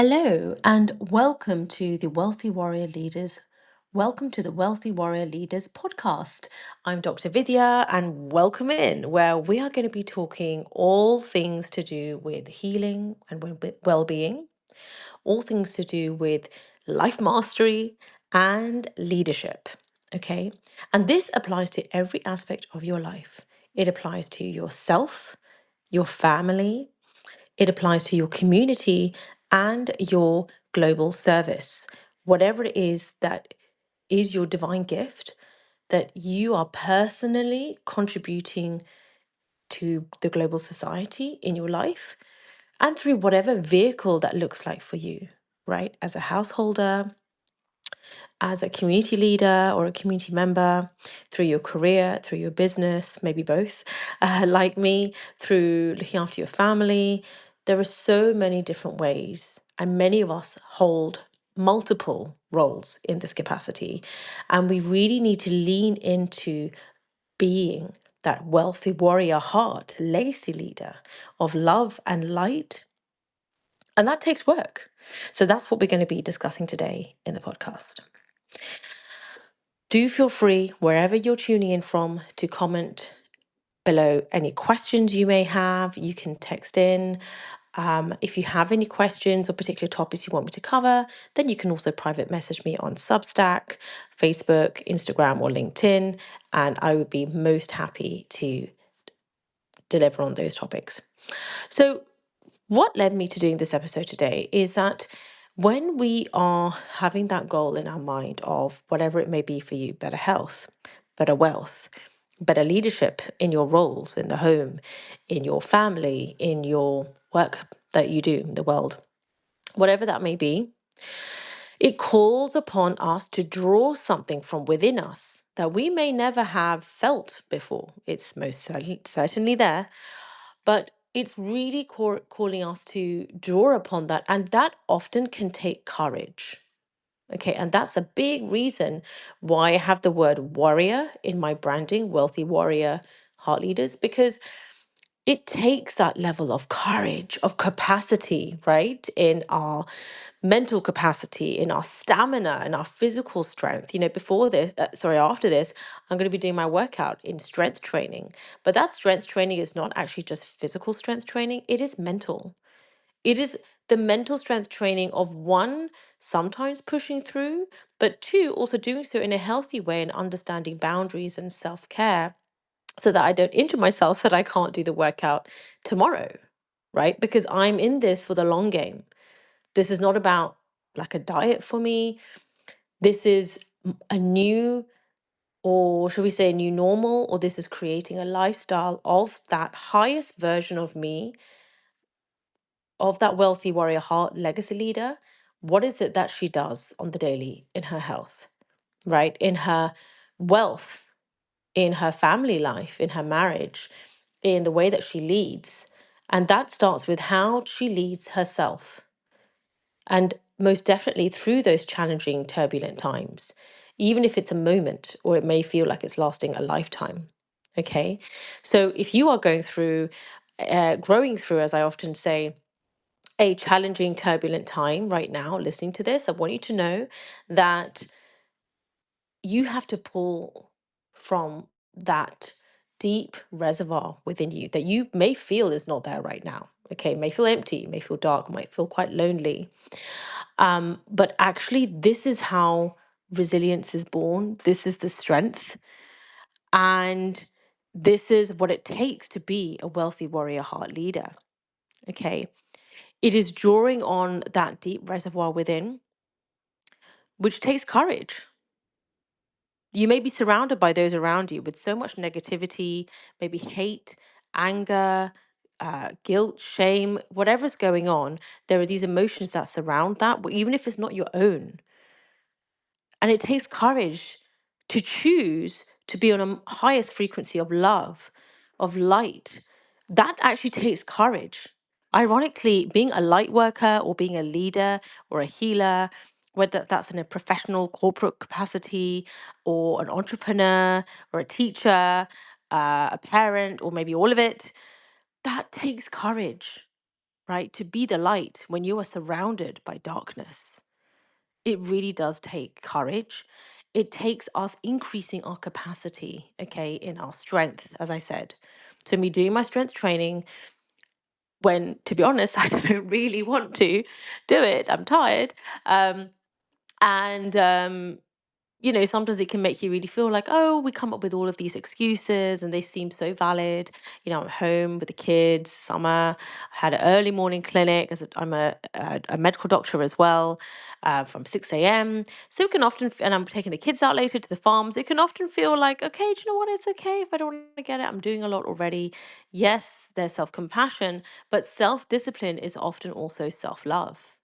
Hello and welcome to the Wealthy Warrior Leaders. Welcome to the Wealthy Warrior Leaders podcast. I'm Dr. Vidhya and welcome in, where we are going to be talking all things to do with healing and well-being, all things to do with life mastery and leadership. Okay. And this applies to every aspect of your life. It applies to yourself, your family, it applies to your community and your global service. Whatever it is that is your divine gift that you are personally contributing to the global society in your life and through whatever vehicle that looks like for you, right? As a householder, as a community leader or a community member, through your career, through your business, maybe both, like me, through looking after your family. There are so many different ways, and many of us hold multiple roles in this capacity. And we really need to lean into being that wealthy warrior heart, legacy leader of love and light. And that takes work. So that's what we're going to be discussing today in the podcast. Do feel free, wherever you're tuning in from, to comment below any questions you may have. You can text in. If you have any questions or particular topics you want me to cover, then you can also private message me on Substack, Facebook, Instagram, or LinkedIn, and I would be most happy to deliver on those topics. So, what led me to doing this episode today is that when we are having that goal in our mind of whatever it may be for you, better health, better wealth, better leadership in your roles in the home, in your family, in your work that you do in the world, whatever that may be, it calls upon us to draw something from within us that we may never have felt before. It's most certainly there, but it's really calling us to draw upon that. And that often can take courage. Okay. And that's a big reason why I have the word warrior in my branding, wealthy warrior heart leaders, because it takes that level of courage, of capacity, right? In our mental capacity, in our stamina, and our physical strength. Before this, after this, I'm going to be doing my workout in strength training. But that strength training is not actually just physical strength training, it is mental. It is the mental strength training of one, sometimes pushing through, but two, also doing so in a healthy way and understanding boundaries and self care so that I don't injure myself so that I can't do the workout tomorrow, right? Because I'm in this for the long game. This is not about like a diet for me. This is a new, or should we say, a new normal, or this is creating a lifestyle of that highest version of me, of that wealthy warrior heart legacy leader. What is it that she does on the daily in her health, right? In her wealth, in her family life, in her marriage, in the way that she leads. And that starts with how she leads herself. And most definitely through those challenging, turbulent times, even if it's a moment or it may feel like it's lasting a lifetime. Okay. So if you are going through, growing through, as I often say, a challenging, turbulent time right now, listening to this, I want you to know that you have to pull from that deep reservoir within you that you may feel is not there right now. Okay, may feel empty, may feel dark, might feel quite lonely. But actually, this is how resilience is born. This is the strength. And this is what it takes to be a wealthy warrior heart leader. Okay. It is drawing on that deep reservoir within, which takes courage. You may be surrounded by those around you with so much negativity, maybe hate, anger, guilt, shame, whatever's going on. There are these emotions that surround that, even if it's not your own. And it takes courage to choose to be on a highest frequency of love, of light. That actually takes courage. Ironically, being a light worker or being a leader or a healer, whether that's in a professional corporate capacity or an entrepreneur or a teacher, a parent, or maybe all of it, that takes courage, right? To be the light when you are surrounded by darkness. It really does take courage. It takes us increasing our capacity, okay, in our strength, as I said. So, me doing my strength training when, to be honest, I don't really want to do it. I'm tired. Um, and sometimes it can make you really feel like, oh, we come up with all of these excuses and they seem so valid. I'm home with the kids, summer. I had an early morning clinic as I'm a medical doctor as well, from 6 a.m. So it can often, and I'm taking the kids out later to the farms. It can often feel like, okay, do you know what? It's okay if I don't want to get it. I'm doing a lot already. Yes, there's self compassion, but self discipline is often also self love,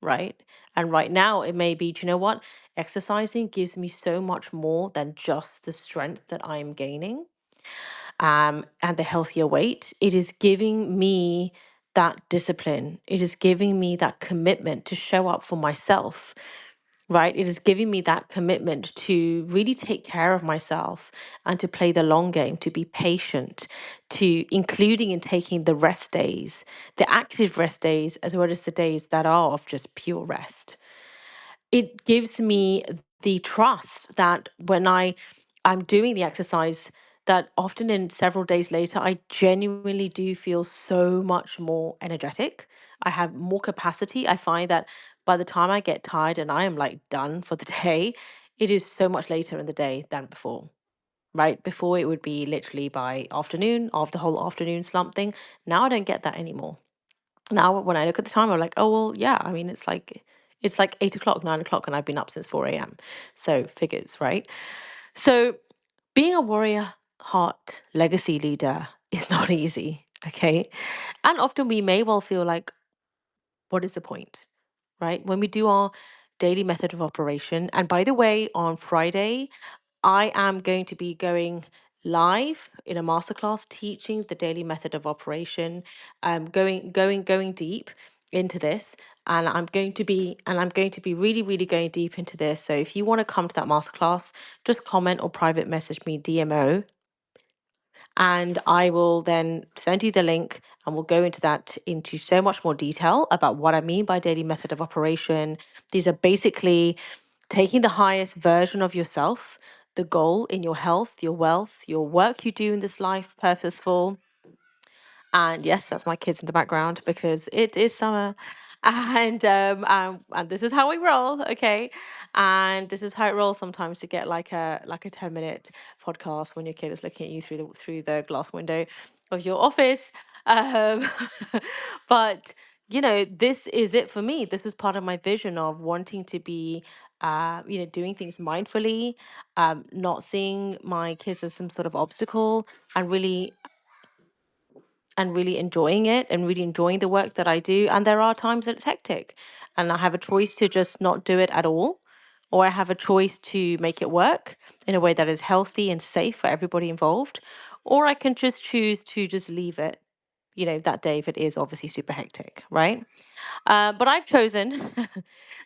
right? And right now, it may be, do you know what? Exercising gives me so much more than just the strength that I'm gaining, and the healthier weight. It is giving me that discipline. It is giving me that commitment to show up for myself, right? It is giving me that commitment to really take care of myself and to play the long game, to be patient, to including in taking the rest days, the active rest days, as well as the days that are of just pure rest. It gives me the trust that when I'm doing the exercise, that often in several days later I genuinely do feel so much more energetic. I have more capacity. I find that by the time I get tired and I am like done for the day, it is so much later in the day than before. Right? Before it would be literally by afternoon, after the whole afternoon slump thing. Now I don't get that anymore. Now when I look at the time, I'm like, oh well, yeah. I mean, it's like 8 o'clock, 9 o'clock, and I've been up since 4 a.m. So figures, right? So being a warrior heart legacy leader is not easy, okay? And often we may well feel like, what is the point, right? When we do our daily method of operation, and by the way, on Friday, I am going to be going live in a masterclass teaching the daily method of operation, going deep into this. And I'm going to be really, really going deep into this. So if you want to come to that masterclass, just comment or private message me DMO, and I will then send you the link and we'll go into that into so much more detail about what I mean by daily method of operation. These are basically taking the highest version of yourself, the goal in your health, your wealth, your work you do in this life, purposeful. And yes, that's my kids in the background because it is summer. And this is how we roll, okay? And this is how it rolls sometimes to get like a 10-minute podcast when your kid is looking at you through the glass window of your office. Um, but this is it for me. This was part of my vision of wanting to be doing things mindfully, not seeing my kids as some sort of obstacle, and really enjoying it and really enjoying the work that I do. And there are times that it's hectic and I have a choice to just not do it at all, or I have a choice to make it work in a way that is healthy and safe for everybody involved, or I can just choose to just leave it, that day if it is obviously super hectic, right? But I've chosen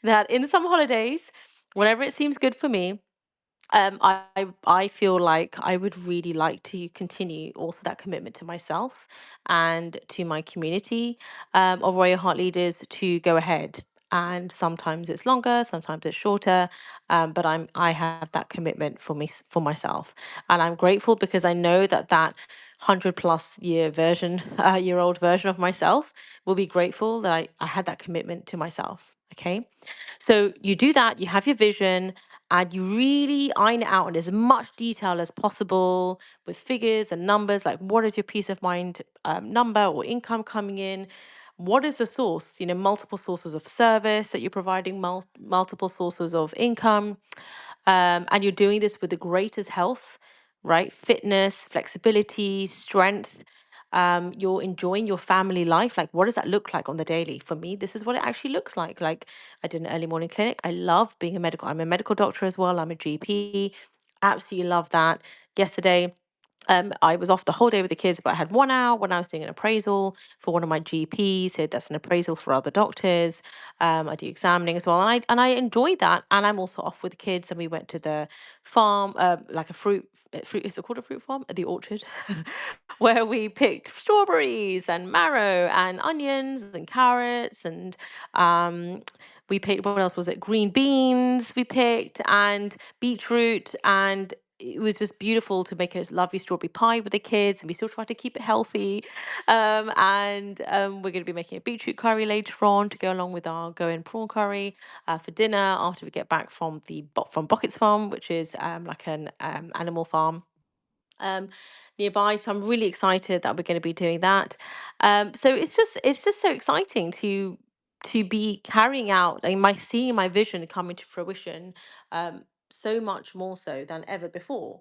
that in the summer holidays, whenever it seems good for me, I feel like I would really like to continue also that commitment to myself and to my community, of Royal Heart leaders to go ahead. And sometimes it's longer, sometimes it's shorter, but I have that commitment for myself, and I'm grateful because I know that 100+ year old version of myself will be grateful that I had that commitment to myself. Okay, so you do that, you have your vision, and you really iron it out in as much detail as possible with figures and numbers, like what is your peace of mind number or income coming in? What is the source? Multiple sources of service that you're providing, multiple sources of income, and you're doing this with the greatest health, right? Fitness, flexibility, strength. You're enjoying your family life. Like, what does that look like on the daily? For me, this is what it actually looks like. Like, I did an early morning clinic. I love being I'm a medical doctor as well. I'm a GP. Absolutely love that. Yesterday, I was off the whole day with the kids, but I had 1 hour when I was doing an appraisal for one of my GPs. So that's an appraisal for other doctors. I do examining as well, and I enjoyed that. And I'm also off with the kids, and we went to the farm, like a fruit. Is it called a fruit farm? The orchard, where we picked strawberries and marrow and onions and carrots and um, we picked, what else was it? Green beans we picked, and beetroot, and it was just beautiful to make a lovely strawberry pie with the kids, and we still try to keep it healthy. And we're going to be making a beetroot curry later on to go along with our go-in prawn curry for dinner after we get back from from Bucket's Farm, which is like an animal farm um, nearby. So I'm really excited that we're going to be doing that. So it's just so exciting to be carrying out like my seeing my vision coming to fruition. So much more so than ever before.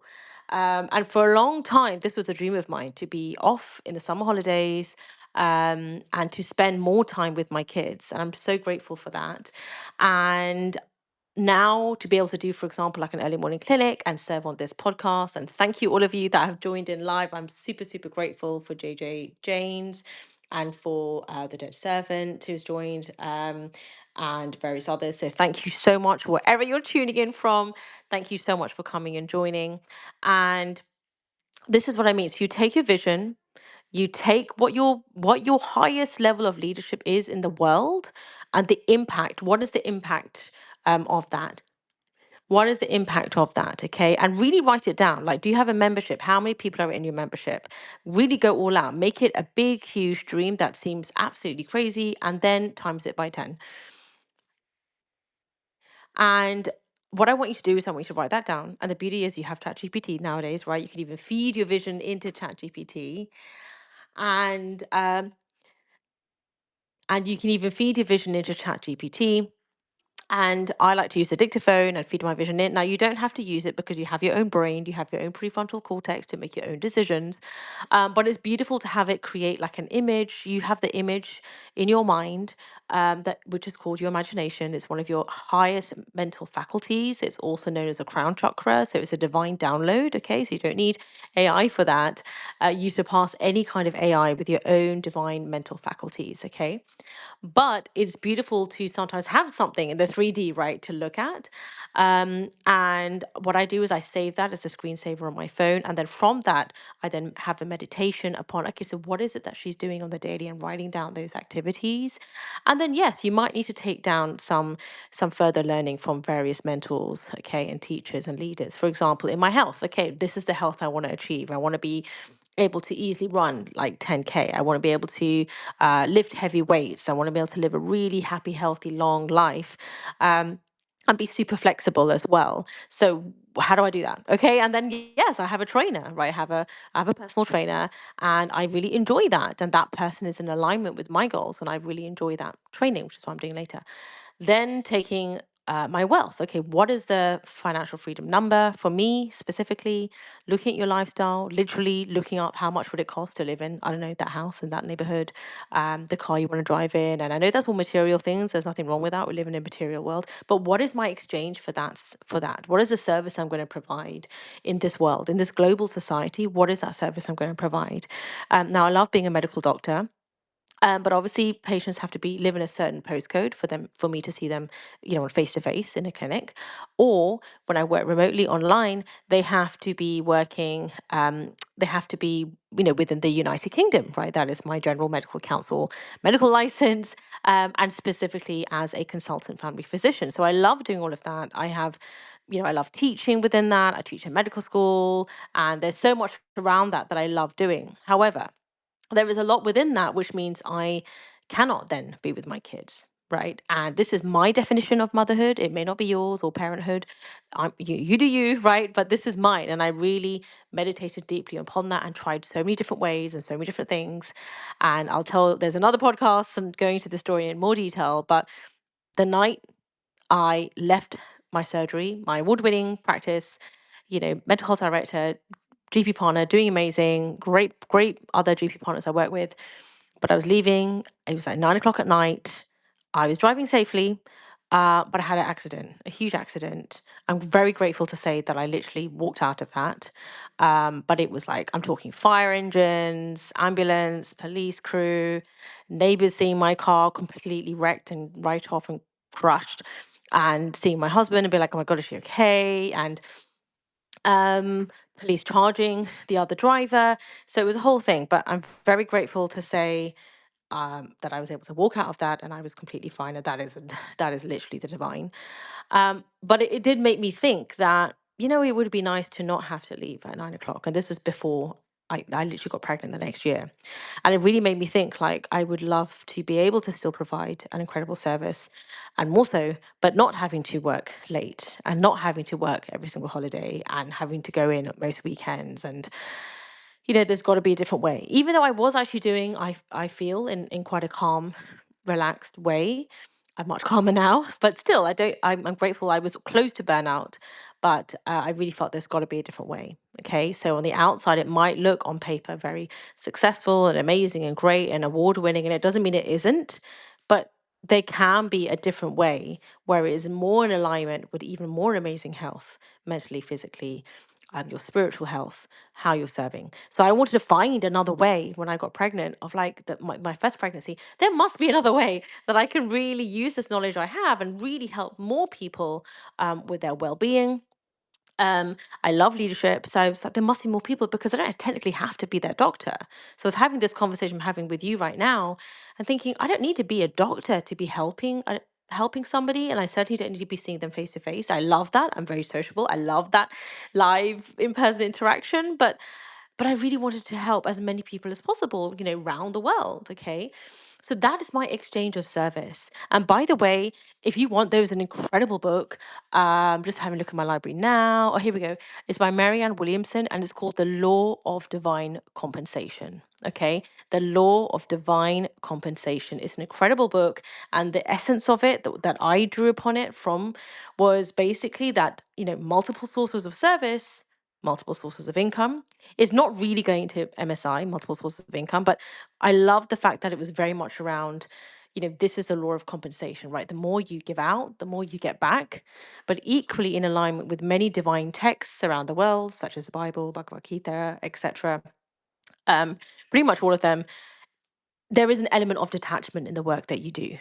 And for a long time, this was a dream of mine to be off in the summer holidays and to spend more time with my kids. And I'm so grateful for that. And now to be able to do, for example, like an early morning clinic and serve on this podcast. And thank you all of you that have joined in live. I'm super, super grateful for JJ Janes and for the Dead Servant who's joined and various others. So thank you so much, wherever you're tuning in from. Thank you so much for coming and joining. And this is what I mean. So you take your vision, you take what your highest level of leadership is in the world and the impact. What is the impact of that? What is the impact of that? Okay. And really write it down. Like, do you have a membership? How many people are in your membership? Really go all out. Make it a big, huge dream that seems absolutely crazy, and then times it by 10. And what I want you to do is I want you to write that down. And the beauty is you have ChatGPT nowadays, right? You can even feed your vision into ChatGPT. And and you can even feed your vision into ChatGPT. And I like to use the dictaphone and feed my vision in. Now, you don't have to use it because you have your own brain, you have your own prefrontal cortex to make your own decisions. But it's beautiful to have it create like an image. You have the image in your mind, that which is called your imagination. It's one of your highest mental faculties. It's also known as a crown chakra. So it's a divine download. Okay, so you don't need AI for that. You surpass any kind of AI with your own divine mental faculties. Okay, but it's beautiful to sometimes have something in the 3D, right, to look at. And what I do is I save that as a screensaver on my phone. And then from that, I then have a meditation upon, okay, so what is it that she's doing on the daily, and writing down those activities. And then, yes, you might need to take down some further learning from various mentors, okay, and teachers and leaders. For example, in my health, okay, this is the health I want to achieve. I want to be able to easily run like 10K. I want to be able to lift heavy weights. I want to be able to live a really happy, healthy, long life. And be super flexible as well. So how do I do that? Okay, and then yes, I have a trainer, right? I have a personal trainer, and I really enjoy that. And that person is in alignment with my goals, and I really enjoy that training, which is what I'm doing later. Then taking my wealth. Okay, what is the financial freedom number for me specifically? Looking at your lifestyle, literally looking up how much would it cost to live in, I don't know, that house in that neighborhood, the car you want to drive in. And I know that's all material things. There's nothing wrong with that. We live in a material world. But what is my exchange for that? For that, what is the service I'm going to provide in this world, in this global society? What is that service I'm going to provide? Now, I love being a medical doctor. But obviously, patients have to be live in a certain postcode for me to see them, face to face in a clinic, or when I work remotely online, they have to be working. They have to be, within the United Kingdom, right? That is my General Medical Council medical license, and specifically as a consultant family physician. So I love doing all of that. I love teaching within that. I teach in medical school, and there's so much around that I love doing. However, there is a lot within that, which means I cannot then be with my kids, right? And this is my definition of motherhood. It may not be yours, or parenthood. You do you, right? But this is mine. And I really meditated deeply upon that and tried so many different ways and so many different things. And there's another podcast and going into the story in more detail. But the night I left my surgery, my award-winning practice, mental health director, GP partner, doing amazing, great, great other GP partners I work with. But I was leaving. It was like 9 o'clock at night. I was driving safely. But I had an accident, a huge accident. I'm very grateful to say that I literally walked out of that. But it was like, I'm talking fire engines, ambulance, police crew, neighbors seeing my car completely wrecked and right off and crushed, and seeing my husband and be like, oh my God, is she okay? And um, police charging the other driver. So it was a whole thing. But I'm very grateful to say that I was able to walk out of that and I was completely fine. And that is that is literally the divine. But it did make me think that, it would be nice to not have to leave at 9 o'clock. And this was before I literally got pregnant the next year. And it really made me think, like, I would love to be able to still provide an incredible service and more so, but not having to work late and not having to work every single holiday and having to go in at most weekends. And there's got to be a different way. Even though I was actually doing, I feel in quite a calm, relaxed way. I'm much calmer now, but still, I don't. I'm grateful. I was close to burnout, but I really felt there's got to be a different way. Okay, so on the outside, it might look on paper very successful and amazing and great and award winning, and it doesn't mean it isn't. But there can be a different way where it is more in alignment with even more amazing health, mentally, physically, your spiritual health, how you're serving. So I wanted to find another way when I got pregnant of like my first pregnancy. There must be another way that I can really use this knowledge I have and really help more people with their well-being. I love leadership, so I was like, there must be more people because I don't technically have to be their doctor. So I was having this conversation I'm having with you right now, and thinking I don't need to be a doctor to be helping somebody, and I certainly don't need to be seeing them face to face. I love that. I'm very sociable. I love that live in person interaction, but I really wanted to help as many people as possible, around the world. Okay. So that is my exchange of service. And by the way, if you want, there's an incredible book. Just having a look at my library now. Oh, here we go. It's by Marianne Williamson and it's called The Law of Divine Compensation. Okay. The Law of Divine Compensation is an incredible book. And the essence of it that I drew upon it from was basically that, multiple sources of service, multiple sources of income is not really going to MSI, multiple sources of income, but I love the fact that it was very much around, this is the law of compensation, right? The more you give out, the more you get back, but equally in alignment with many divine texts around the world, such as the Bible, Bhagavad Gita, etc. Um, Pretty much all of them, there is an element of detachment in the work that you do,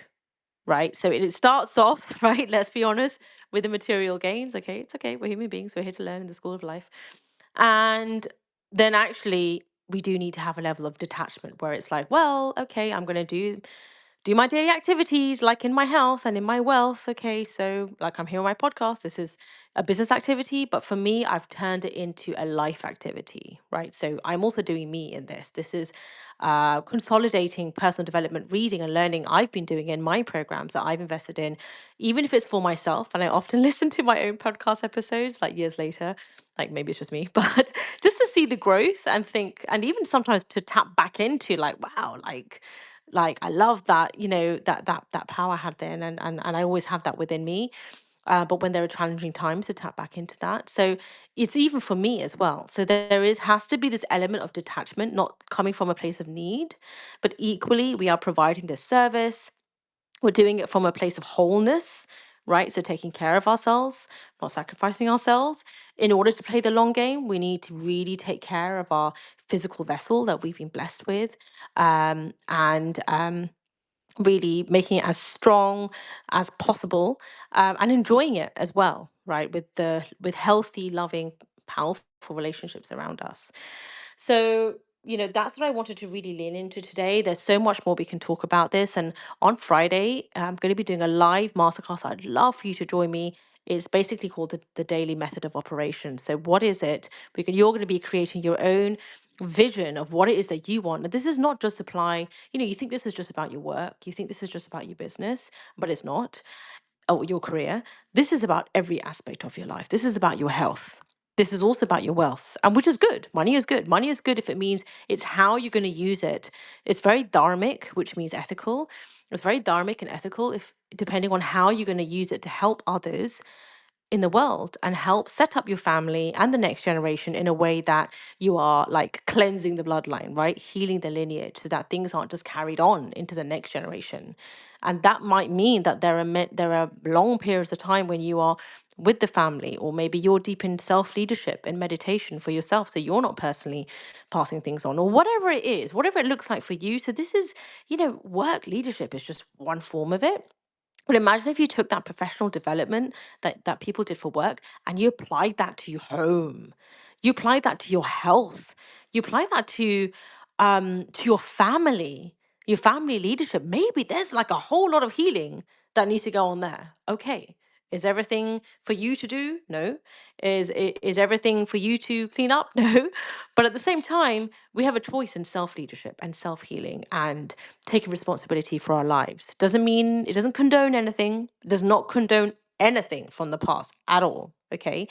right? So it starts off, right? Let's be honest, with the material gains. Okay, it's okay. We're human beings. We're here to learn in the school of life. And then actually, we do need to have a level of detachment where it's like, well, okay, I'm going to do my daily activities like in my health and in my wealth. Okay, so like I'm here on my podcast, this is a business activity, but for me, I've turned it into a life activity, right? So I'm also doing me in this. This is consolidating personal development, reading and learning I've been doing in my programs that I've invested in, even if it's for myself. And I often listen to my own podcast episodes like years later, like maybe it's just me, but just to see the growth and think, and even sometimes to tap back into like, wow, like I love that, that power I had then, and I always have that within me. But when there are challenging times, to tap back into that. So it's even for me as well. So there is has to be this element of detachment, not coming from a place of need, but equally we are providing this service. We're doing it from a place of wholeness, right? So taking care of ourselves, not sacrificing ourselves. In order to play the long game, we need to really take care of our physical vessel that we've been blessed with, and really making it as strong as possible, and enjoying it as well, right? With healthy, loving, powerful relationships around us. So, that's what I wanted to really lean into today. There's so much more we can talk about this. And on Friday, I'm going to be doing a live masterclass. I'd love for you to join me. It's basically called the daily method of operation. So what is it? You're going to be creating your own vision of what it is that you want. And this is not just apply, you think this is just about your work. You think this is just about your business, but it's not, or your career. This is about every aspect of your life. This is about your health. This is also about your wealth, and which is good. Money is good. Money is good if it means it's how you're going to use it. It's very dharmic, which means ethical. It's very dharmic and ethical if depending on how you're going to use it to help others in the world and help set up your family and the next generation in a way that you are like cleansing the bloodline, right? Healing the lineage so that things aren't just carried on into the next generation. And that might mean that there are long periods of time when you are with the family, or maybe you're deep in self leadership and meditation for yourself, so you're not personally passing things on, or whatever it is, whatever it looks like for you. So this is, work leadership is just one form of it. But imagine if you took that professional development that people did for work, and you applied that to your home. You applied that to your health. You apply that to your family leadership. Maybe there's like a whole lot of healing that needs to go on there. Okay. Is everything for you to do? No. Is everything for you to clean up? No. But at the same time, we have a choice in self leadership and self healing and taking responsibility for our lives. Doesn't mean it doesn't condone anything, does not condone anything from the past at all. Okay.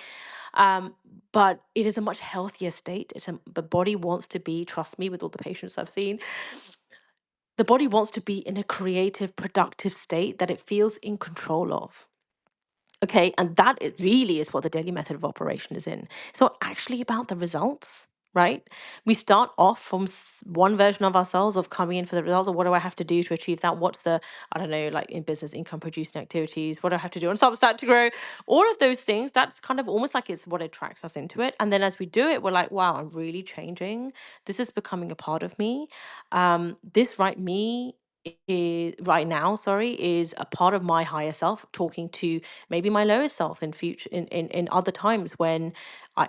Um, but it is a much healthier state. The body wants to be, trust me, with all the patients I've seen, the body wants to be in a creative, productive state that it feels in control of. Okay, and that it really is what the daily method of operation is in. It's not actually about the results, right? We start off from one version of ourselves of coming in for the results, or what do I have to do to achieve that? What's the, I don't know, like in business, income producing activities? What do I have to do on Substack to grow? All of those things, that's kind of almost like it's what attracts us into it. And then as we do it, we're like, wow, I'm really changing. This is becoming a part of me. This right me is right now, sorry, is a part of my higher self talking to maybe my lower self in future in other times when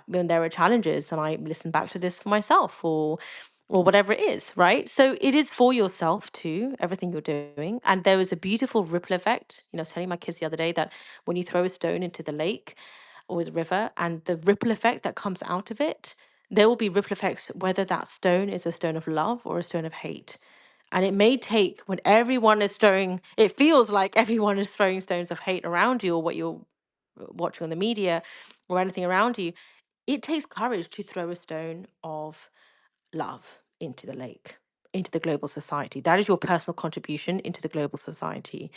there are challenges, and I listen back to this for myself, or whatever it is, right? So it is for yourself too, everything you're doing. And there is a beautiful ripple effect. I was telling my kids the other day that when you throw a stone into the lake or the river, and the ripple effect that comes out of it, there will be ripple effects whether that stone is a stone of love or a stone of hate. And it may take, when everyone is throwing, it feels like everyone is throwing stones of hate around you, or what you're watching on the media or anything around you. It takes courage to throw a stone of love into the lake, into the global society. That is your personal contribution into the global society,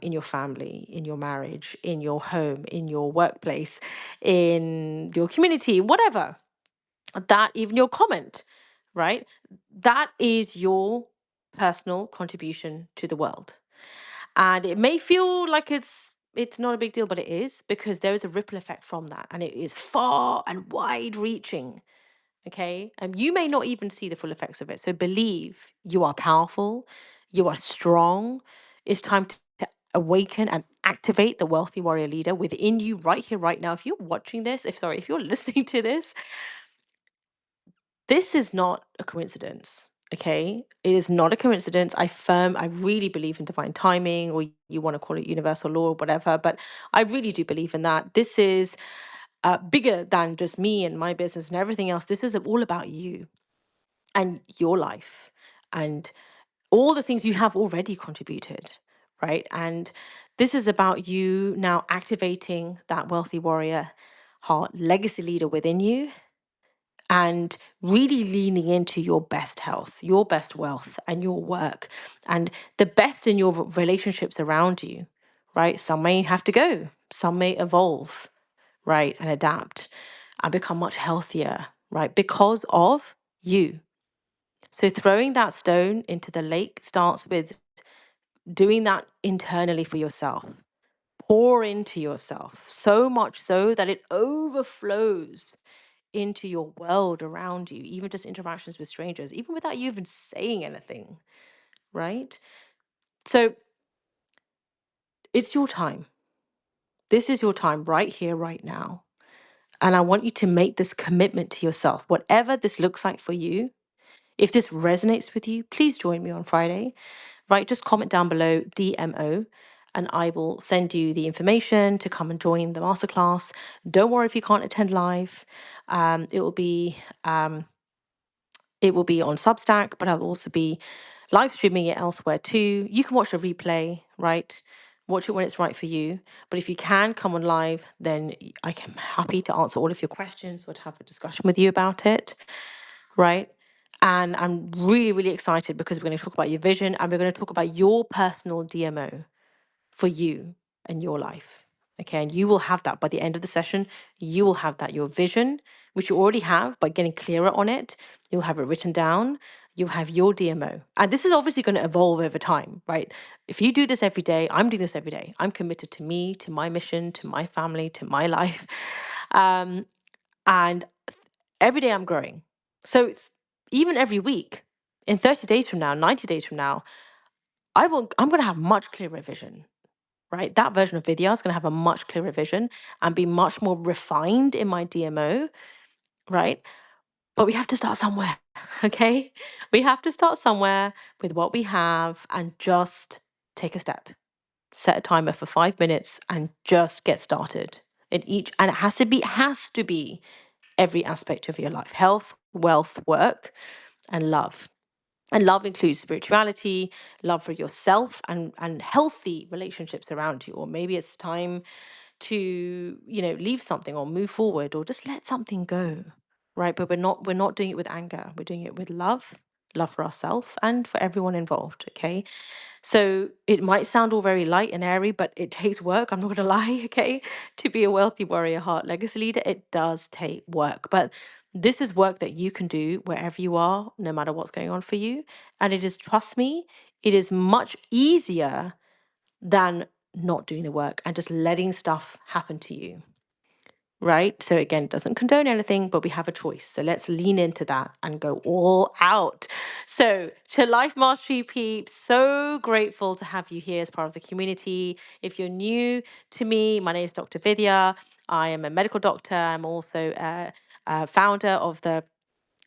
in your family, in your marriage, in your home, in your workplace, in your community, whatever. That, even your comment, right? That is your personal contribution to the world. And it may feel like it's not a big deal, but it is, because there is a ripple effect from that, and it is far and wide reaching. Okay. You may not even see the full effects of it. So believe you are powerful, you are strong. It's time to awaken and activate the wealthy warrior leader within you right here, right now. If you're watching this, if you're listening to this, this is not a coincidence. Okay. It is not a coincidence. I really believe in divine timing, or you want to call it universal law or whatever, but I really do believe in that. This is bigger than just me and my business and everything else. This is all about you and your life and all the things you have already contributed, right? And this is about you now activating that wealthy warrior heart legacy leader within you, and really leaning into your best health, your best wealth, and your work, and the best in your relationships around you, right? Some may have to go, some may evolve, right? And adapt and become much healthier, right? Because of you. So throwing that stone into the lake starts with doing that internally for yourself. Pour into yourself so much so that it overflows into your world around you, even just interactions with strangers, even without you even saying anything, right? So it's your time. This is your time right here, right now. And I want you to make this commitment to yourself, whatever this looks like for you. If this resonates with you, please join me on Friday, right? Just comment down below DMO, and I will send you the information to come and join the masterclass. Don't worry if you can't attend live. It will be um, it will be on Substack, but I'll also be live streaming it elsewhere too. You can watch a replay, right? Watch it when it's right for you. But if you can come on live, then I am happy to answer all of your questions or to have a discussion with you about it, right? And I'm really, really excited because we're going to talk about your vision, and we're going to talk about your personal DMO for you and your life. Okay, and you will have that by the end of the session. You will have that, your vision, which you already have, by getting clearer on it. You'll have it written down. You'll have your DMO. And this is obviously going to evolve over time, right? If you do this every day, I'm doing this every day. I'm committed to me, to my mission, to my family, to my life. Um, and every day I'm growing. So even every week, in 30 days from now, 90 days from now, I'm going to have much clearer vision, right? That version of Vidya is going to have a much clearer vision and be much more refined in my DMO, right? But we have to start somewhere, okay? We have to start somewhere with what we have and just take a step. Set a timer for 5 minutes and just get started. And it has to be every aspect of your life: health, wealth, work, and love. And love includes spirituality, love for yourself, and healthy relationships around you. Or maybe it's time to, leave something or move forward or just let something go. Right. But we're not doing it with anger. We're doing it with love for ourselves and for everyone involved. Okay. So it might sound all very light and airy, but it takes work. I'm not going to lie, okay? To be a wealthy warrior heart legacy leader, it does take work. But this is work that you can do wherever you are, no matter what's going on for you. And it is, trust me, it is much easier than not doing the work and just letting stuff happen to you, right? So again, it doesn't condone anything, but we have a choice. So let's lean into that and go all out. So to Life Mastery peeps, so grateful to have you here as part of the community. If you're new to me, my name is Dr. Vidya. I am a medical doctor. I'm also a founder of the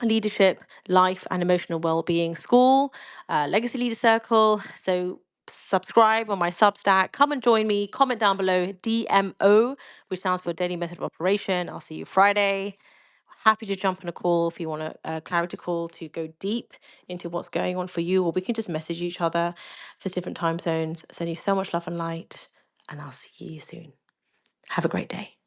Leadership, Life and Emotional Wellbeing School, Legacy Leader Circle. So subscribe on my Substack. Come and join me. Comment down below DMO, which stands for Daily Method of Operation. I'll see you Friday. Happy to jump on a call if you want a clarity call to go deep into what's going on for you, or we can just message each other for different time zones. Send you so much love and light, and I'll see you soon. Have a great day.